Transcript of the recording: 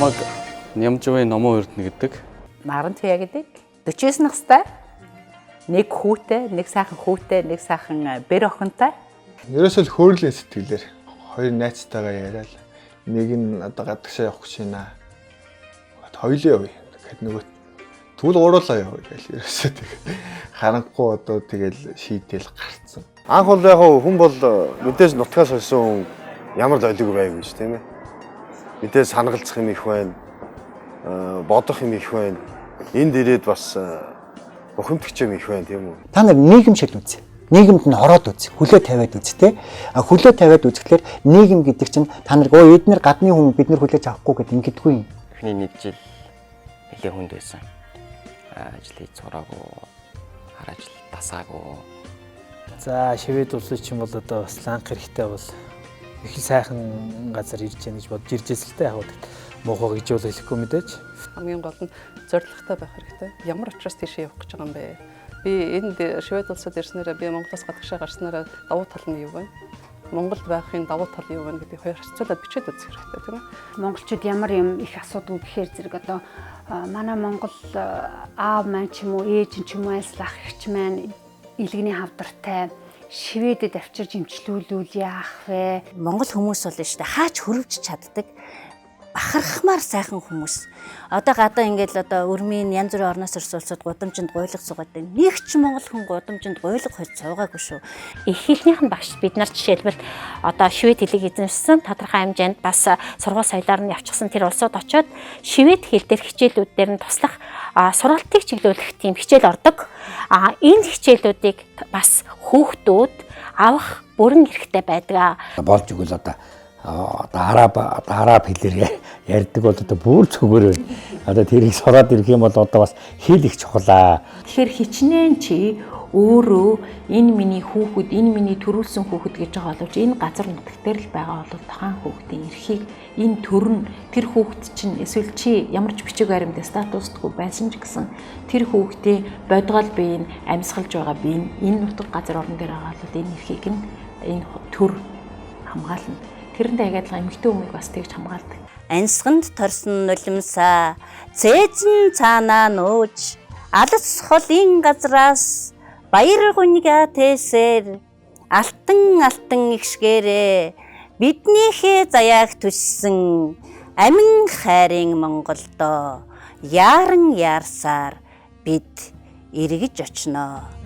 Намайг Нямжвын Номон Эрдэнэ гэдэг. Наран Туяа гэдэг. 49 настай. Нэг хүүтэй, нэг сайхан хүүтэй, нэг сайхан бэр охинтой. Ерөөсөө л хөөрлийн сэтгэлээр хоёр найзтайгаа яриад нэг нь одоо гадагшаа явах гэж байна. Хоёлоо явъя гэхэд нөгөө тэгвэл уруулаа явъя гэж ерөөсөө тэг харанхгүй одоо тэгэл шийдэл гарцсан. Анх бол яг хүн бол мэдээж нутгаас хойсон ямар л ойлгүй байв гэж тийм ээ. Мэдээж санагалцах юм их байна. Бодох юм их байна. Энд ирээд бас бухимдагч юм их байна тийм үү. Та нар нийгэм шиг үз. Нийгэмд нь ороод үз. Хөлөө тавиад үз тэ. Хөлөө тавиад үзэхлээр нийгэм гэдэг чинь та нар эднэр гадны хүн бид нар хөлөө авахгүй гэдэг ингэдэггүй юм. Эхний нэг жил нэлээ хүнд байсан. Ажил хийж сураагүй, хараж тасаагүй. За шивэд улс ч юм бол одоо бас ланх хэрэгтэй бол их сайхан газар ирж яах гэж бодож иржээс л та яг муухай гэж бол хэлэхгүй мэдээж. Хамгийн гол нь зорилготой байх хэрэгтэй. Ямар учраас тийшээ явах гэж байгаа юм бэ? Би энд шивэд улсад ирснээр би Монголоос гадагшаа гарснараа давуу тал нь юу вэ? Монголд байхын давуу тал юу вэ гэдэг хоёр харьцуулаад бичээд үзэх хэрэгтэй тийм ээ. Монголчууд ямар юм их асуудаг гэхээр зэрэг одоо манай Монгол аав маань ч юм уу ээж ч юм уу айлс ах ихч маань илгэний хавдартай шивэдэд авчирж имчлүүлүүл яах вэ? Монгол хүмүүс бол шүү дээ хаач хөрвж чаддаг бахархмаар сайхан хүмүүс. Одоо гадаа ингээд л одоо өрмийн янз бүрийн орноос ирсүүлсэд гудамжинд гуйлах суугаад байна. Нэг ч монгол хүн гудамжинд гуйлах хойд суугаагүй шүү. Их хэлнийх нь багш бид нар жишээлбэл одоо шивэд хэлийг эзэмшсэн тодорхой хэмжээнд бас сургууль соёлоор нь явчихсан тэр улсууд очоод шивэд хэл дээр хичээлүүд дээр нь туслах сургалтыг чиглүүлэх тийм хичээл ордог. Энэ хичээлүүдийг бас хүүхдүүд авах бүрэн эрхтэй байдаг. Болж игэл одоо араб хэлээр ярьдаг бол одоо бүр зүгээр байна. Одоо тэрийг сураад ирэх юм бол одоо бас хэл их чухлаа. Тэгэхээр хичнээн чи өөрөө энэ миний хүүхэд, энэ миний төрүүлсэн хүүхэд гэж байгаа боловч энэ газар нутагт дээр л байгаа бол тухайн хүүхдийн эрхийг энэ төр нь тэр хүүхэд чинь эсвэл чи ямар ч бичиг баримт статустгүй байсан ч гэсэн тэр хүүхдийн бодгол биеийг амьсгалж байгаа биеийг энэ нутаг газар орон дээр байгаа бол энэ эрхийг нь энэ төр хамгаална. Тэрнтэй адилхан эмэгтэй хүмүүс бас тэгж хамгаалдаг. Ансганд торсон нулимсаа цээжин цаанаа нууж алс холын газраас баяр гуньга тэсэр алтан игшгээрээ биднийхээ заяаг төссөн амин хайрын Монголдоо яаран яарсаар бид эргэж очноо.